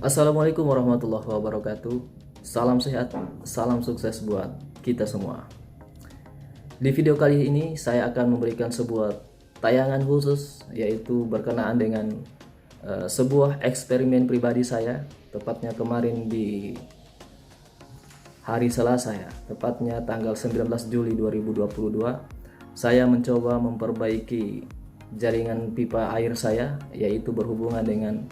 Assalamualaikum warahmatullahi wabarakatuh. Salam sehat, salam sukses buat kita semua. Di video kali ini saya akan memberikan sebuah tayangan khusus, yaitu berkenaan dengan sebuah eksperimen pribadi saya, tepatnya kemarin di hari Selasa ya, tepatnya tanggal 19 Juli 2022. Saya mencoba memperbaiki jaringan pipa air saya, yaitu berhubungan dengan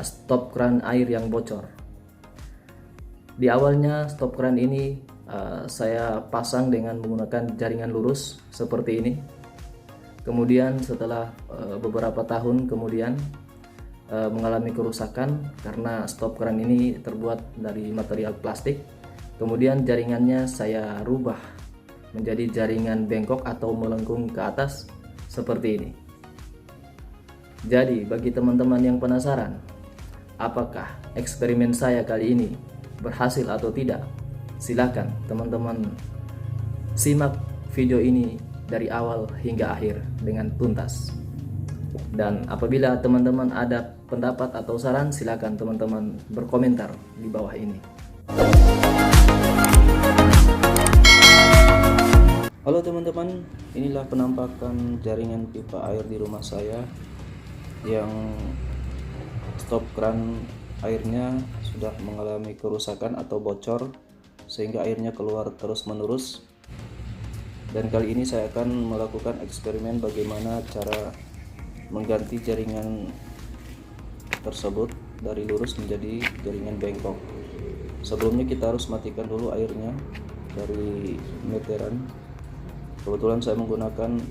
stop keran air yang bocor. Di awalnya stop keran ini saya pasang dengan menggunakan jaringan lurus seperti ini. Kemudian setelah beberapa tahun kemudian mengalami kerusakan karena stop keran ini terbuat dari material plastik. Kemudian jaringannya saya rubah menjadi jaringan bengkok atau melengkung ke atas seperti ini. Jadi bagi teman-teman yang penasaran apakah eksperimen saya kali ini berhasil atau tidak, silakan teman-teman simak video ini dari awal hingga akhir dengan tuntas. Dan apabila teman-teman ada pendapat atau saran, silakan teman-teman berkomentar di bawah ini. Halo teman-teman, inilah penampakan jaringan pipa air di rumah saya yang stop keran airnya sudah mengalami kerusakan atau bocor sehingga airnya keluar terus-menerus. Dan kali ini saya akan melakukan eksperimen bagaimana cara mengganti jaringan tersebut dari lurus menjadi jaringan bengkok. Sebelumnya kita harus matikan dulu airnya dari meteran. Kebetulan saya menggunakan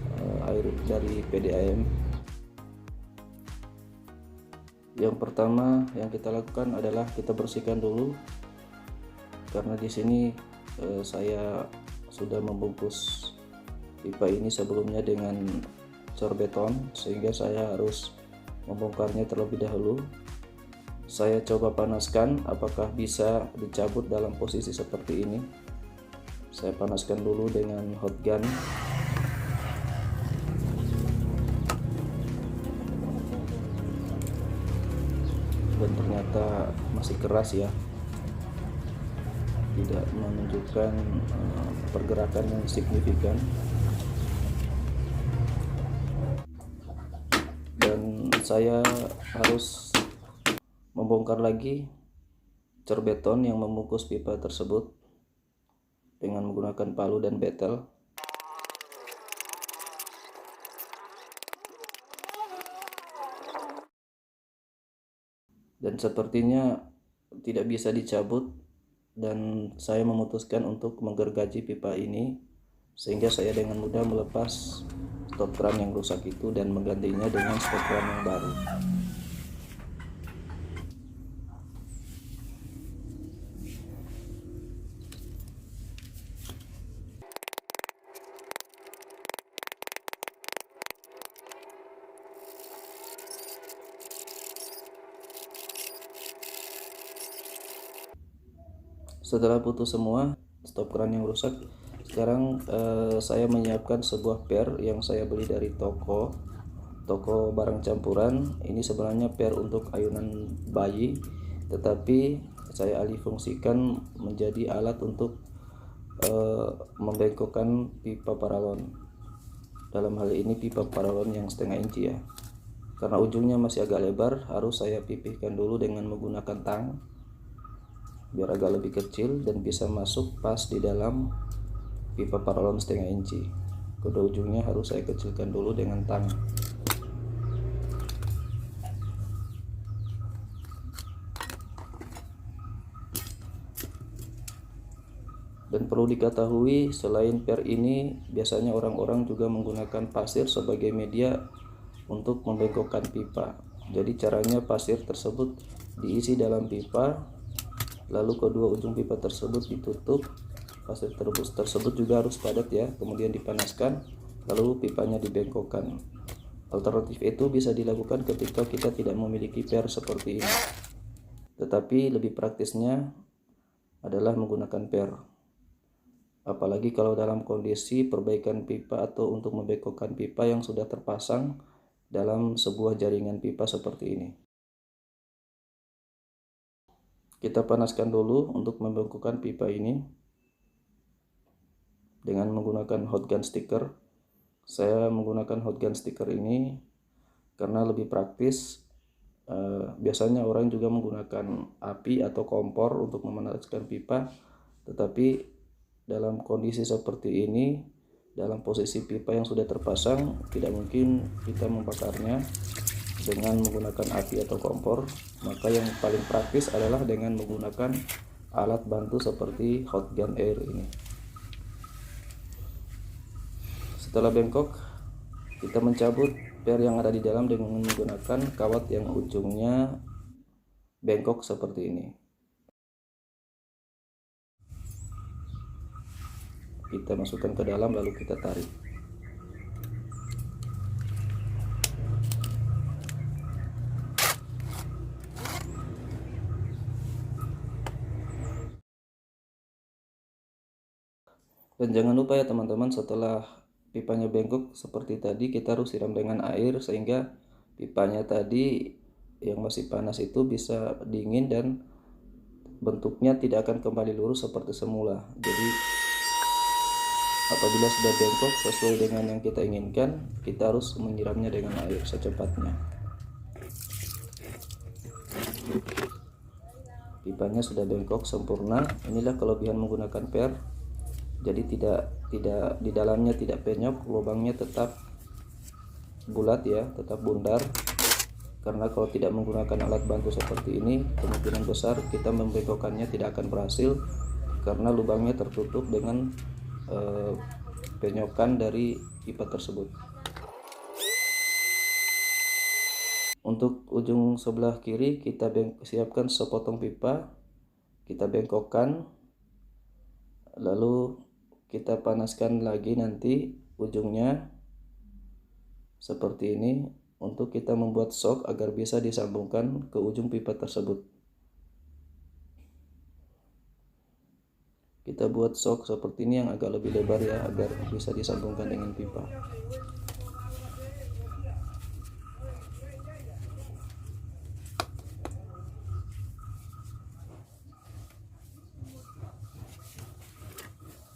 air dari PDAM. Yang pertama yang kita lakukan adalah kita bersihkan dulu, karena di sini saya sudah membungkus pipa ini sebelumnya dengan cor beton, sehingga saya harus membongkarnya terlebih dahulu. Saya coba panaskan apakah bisa dicabut dalam posisi seperti ini. Saya panaskan dulu dengan hot gun. Dan ternyata masih keras ya, tidak menunjukkan pergerakan yang signifikan. Dan saya harus membongkar lagi cor beton yang membungkus pipa tersebut dengan menggunakan palu dan betel. Dan sepertinya tidak bisa dicabut, dan saya memutuskan untuk menggergaji pipa ini sehingga saya dengan mudah melepas stop keran yang rusak itu dan menggantinya dengan stop keran yang baru. Setelah putus semua stop keran yang rusak, sekarang saya menyiapkan sebuah per yang saya beli dari toko barang campuran. Ini sebenarnya per untuk ayunan bayi, tetapi saya alih fungsikan menjadi alat untuk membengkokkan pipa paralon. Dalam hal ini pipa paralon yang setengah inci ya, karena ujungnya masih agak lebar, harus saya pipihkan dulu dengan menggunakan tang biar agak lebih kecil dan bisa masuk pas di dalam pipa paralon setengah inci. Kedua ujungnya harus saya kecilkan dulu dengan tang. Dan perlu diketahui, selain per ini, biasanya orang-orang juga menggunakan pasir sebagai media untuk membengkokkan pipa. Jadi caranya pasir tersebut diisi dalam pipa, lalu kedua ujung pipa tersebut ditutup. Pasir tersebut juga harus padat ya, kemudian dipanaskan, lalu pipanya dibengkokkan. Alternatif itu bisa dilakukan ketika kita tidak memiliki per seperti ini, tetapi lebih praktisnya adalah menggunakan per. Apalagi kalau dalam kondisi perbaikan pipa atau untuk membengkokkan pipa yang sudah terpasang dalam sebuah jaringan pipa seperti ini. Kita panaskan dulu untuk membengkokkan pipa ini dengan menggunakan hot gun sticker. Saya menggunakan hot gun sticker ini karena lebih praktis. Biasanya orang juga menggunakan api atau kompor untuk memanaskan pipa, tetapi dalam kondisi seperti ini, dalam posisi pipa yang sudah terpasang, tidak mungkin kita membakarnya dengan menggunakan api atau kompor. Maka yang paling praktis adalah dengan menggunakan alat bantu seperti hot gun air ini. Setelah bengkok, kita mencabut per yang ada di dalam dengan menggunakan kawat yang ujungnya bengkok seperti ini. Kita masukkan ke dalam lalu kita tarik. Dan jangan lupa ya teman-teman, setelah pipanya bengkok seperti tadi, kita harus siram dengan air sehingga pipanya tadi yang masih panas itu bisa dingin dan bentuknya tidak akan kembali lurus seperti semula. Jadi apabila sudah bengkok sesuai dengan yang kita inginkan, kita harus menyiramnya dengan air secepatnya. Pipanya sudah bengkok sempurna. Inilah kelebihan menggunakan per. Jadi tidak di dalamnya tidak penyok, lubangnya tetap bulat ya, tetap bundar. Karena kalau tidak menggunakan alat bantu seperti ini, kemungkinan besar kita membengkokkannya tidak akan berhasil karena lubangnya tertutup dengan penyokan dari pipa tersebut. Untuk ujung sebelah kiri kita siapkan sepotong pipa, kita bengkokkan, lalu kita panaskan lagi nanti ujungnya seperti ini untuk kita membuat sok agar bisa disambungkan ke ujung pipa tersebut. Kita buat sok seperti ini yang agak lebih lebar ya, agar bisa disambungkan dengan pipa.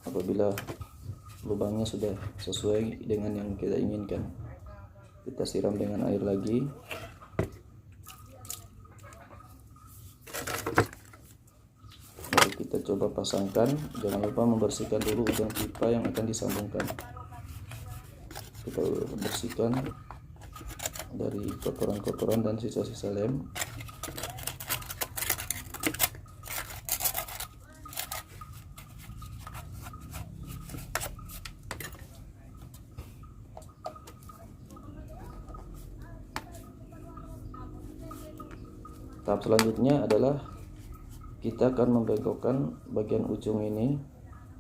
Apabila lubangnya sudah sesuai dengan yang kita inginkan, kita siram dengan air lagi. Lalu kita coba pasangkan. Jangan lupa membersihkan dulu ujung pipa yang akan disambungkan. Kita bersihkan dari kotoran-kotoran dan sisa-sisa lem. Tahap selanjutnya adalah kita akan membengkokkan bagian ujung ini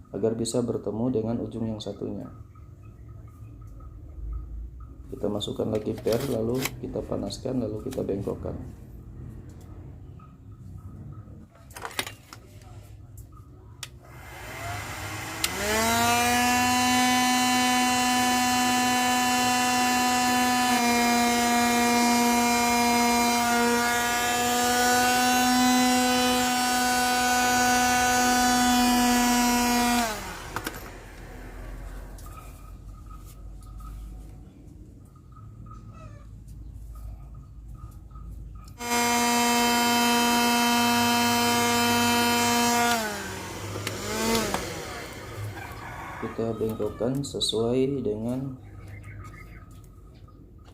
agar bisa bertemu dengan ujung yang satunya. Kita masukkan lagi per, lalu kita panaskan, lalu kita bengkokkan. Kita bengkokkan sesuai dengan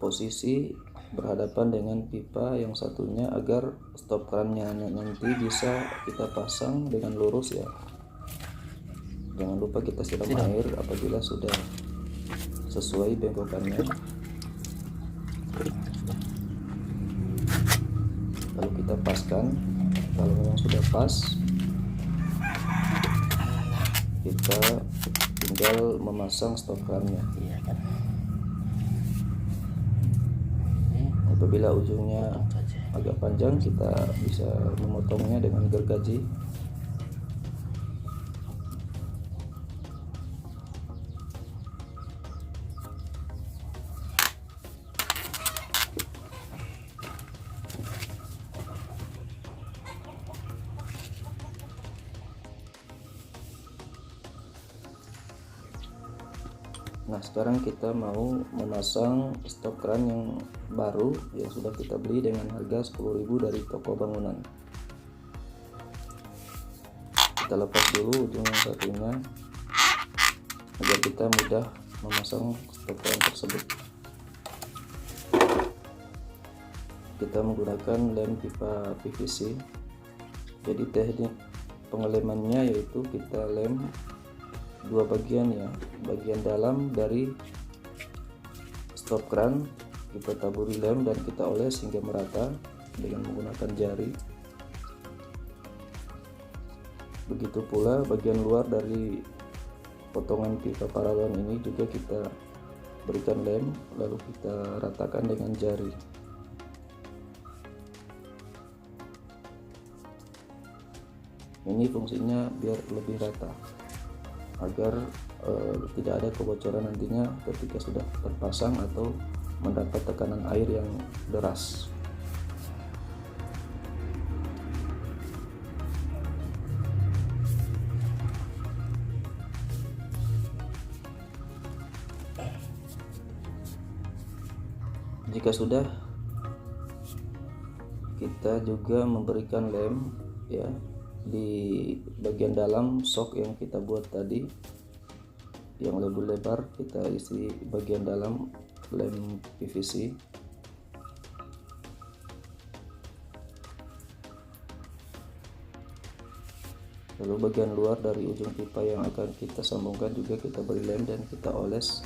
posisi berhadapan dengan pipa yang satunya agar stop kerannya nanti bisa kita pasang dengan lurus ya. Jangan lupa kita siram air apabila sudah sesuai bengkokannya. Lalu kita paskan. Kalau memang sudah pas, kita tinggal memasang stop kerannya. Apabila ujungnya agak panjang, kita bisa memotongnya dengan gergaji. Nah, sekarang kita mau memasang stop kran yang baru yang sudah kita beli dengan harga 10.000 dari toko bangunan. Kita lepas dulu ujung yang satunya agar kita mudah memasang stop kran tersebut. Kita menggunakan lem pipa PVC. Jadi teknik pengelemannya yaitu kita lem dua bagian ya, bagian dalam dari stop kran kita taburi lem dan kita oles hingga merata dengan menggunakan jari. Begitu pula bagian luar dari potongan pipa paralon ini juga kita berikan lem lalu kita ratakan dengan jari. Ini fungsinya biar lebih rata agar tidak ada kebocoran nantinya ketika sudah terpasang atau mendapat tekanan air yang deras. Jika sudah, kita juga memberikan lem ya di bagian dalam sok yang kita buat tadi, yang lebih lebar kita isi bagian dalam lem PVC. Lalu bagian luar dari ujung pipa yang akan kita sambungkan juga kita beri lem dan kita oles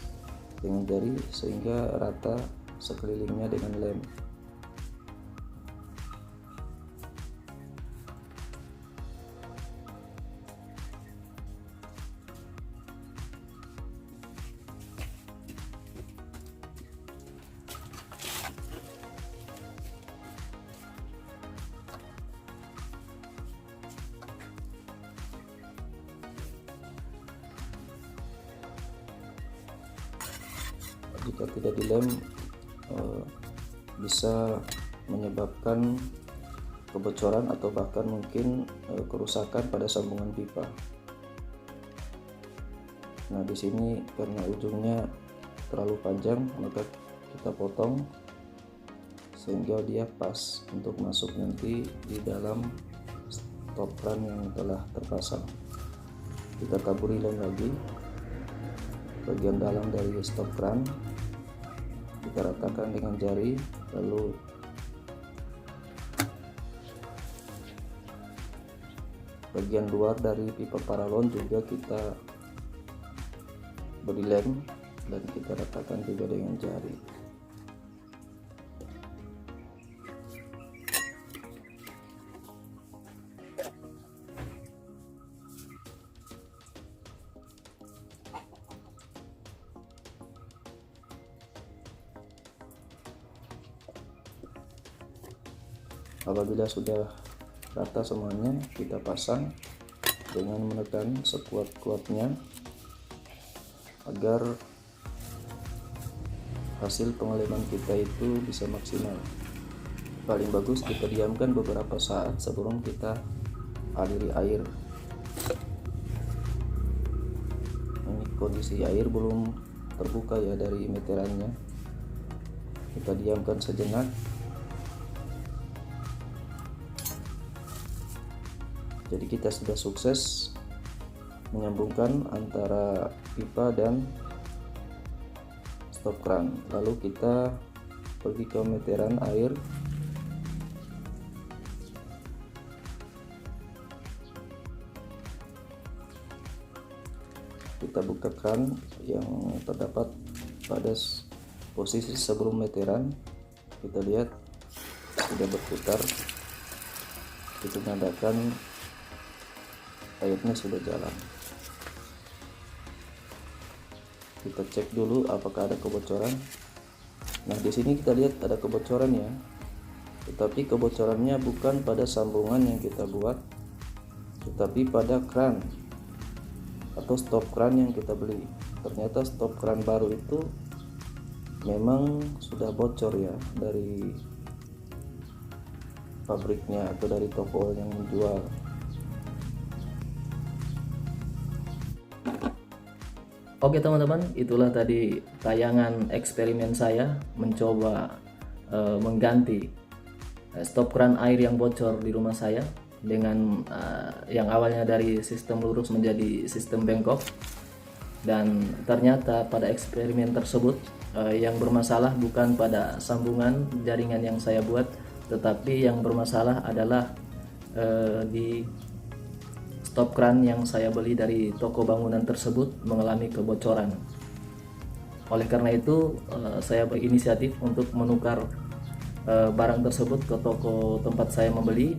dengan jari sehingga rata sekelilingnya dengan lem. Jika tidak dilem bisa menyebabkan kebocoran atau bahkan mungkin kerusakan pada sambungan pipa. Nah, di sini karena ujungnya terlalu panjang maka kita potong sehingga dia pas untuk masuk nanti di dalam stop kran yang telah terpasang. Kita taburi lem lagi bagian dalam dari stop kran, kita ratakan dengan jari, lalu bagian luar dari pipa paralon juga kita beri lem dan kita ratakan juga dengan jari. Apabila sudah rata semuanya, kita pasang dengan menekan sekuat-kuatnya agar hasil pengeleman kita itu bisa maksimal. Paling bagus kita diamkan beberapa saat sebelum kita aliri air. Ini kondisi air belum terbuka ya dari meterannya. Kita diamkan sejenak. Jadi kita sudah sukses menyambungkan antara pipa dan stop kran. Lalu kita pergi ke meteran air. Kita buka kran yang terdapat pada posisi sebelum meteran. Kita lihat sudah berputar. Itu menandakan airnya sudah jalan. Kita cek dulu apakah ada kebocoran. Nah, di sini kita lihat ada kebocoran ya. Tetapi kebocorannya bukan pada sambungan yang kita buat, tetapi pada kran atau stop kran yang kita beli. Ternyata stop kran baru itu memang sudah bocor ya dari pabriknya atau dari toko yang menjual. Oke teman-teman, itulah tadi tayangan eksperimen saya mencoba mengganti stop keran air yang bocor di rumah saya dengan yang awalnya dari sistem lurus menjadi sistem bengkok. Dan ternyata pada eksperimen tersebut yang bermasalah bukan pada sambungan jaringan yang saya buat, tetapi yang bermasalah adalah di stop keran yang saya beli dari toko bangunan tersebut mengalami kebocoran. Oleh karena itu saya berinisiatif untuk menukar barang tersebut ke toko tempat saya membeli.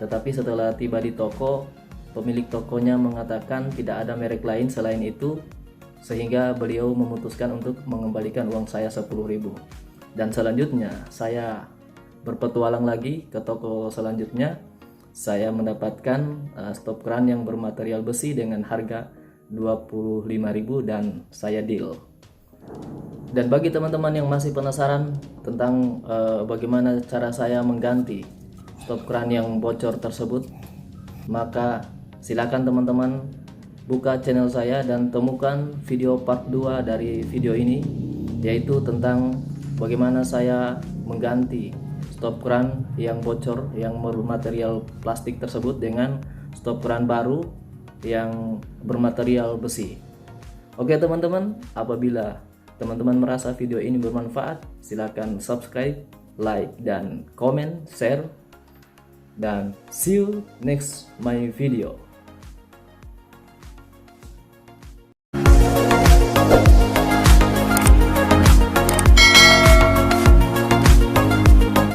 Tetapi setelah tiba di toko, pemilik tokonya mengatakan tidak ada merek lain selain itu, sehingga beliau memutuskan untuk mengembalikan uang saya 10.000. Dan selanjutnya saya berpetualang lagi ke toko selanjutnya. Saya mendapatkan stop keran yang bermaterial besi dengan harga 25.000 dan saya deal. Dan bagi teman-teman yang masih penasaran tentang bagaimana cara saya mengganti stop keran yang bocor tersebut, maka silakan teman-teman buka channel saya dan temukan video part 2 dari video ini, yaitu tentang bagaimana saya mengganti stop keran yang bocor yang bermaterial plastik tersebut dengan stop keran baru yang bermaterial besi. Oke teman-teman, apabila teman-teman merasa video ini bermanfaat, silakan subscribe, like, dan comment, share, dan see you next my video.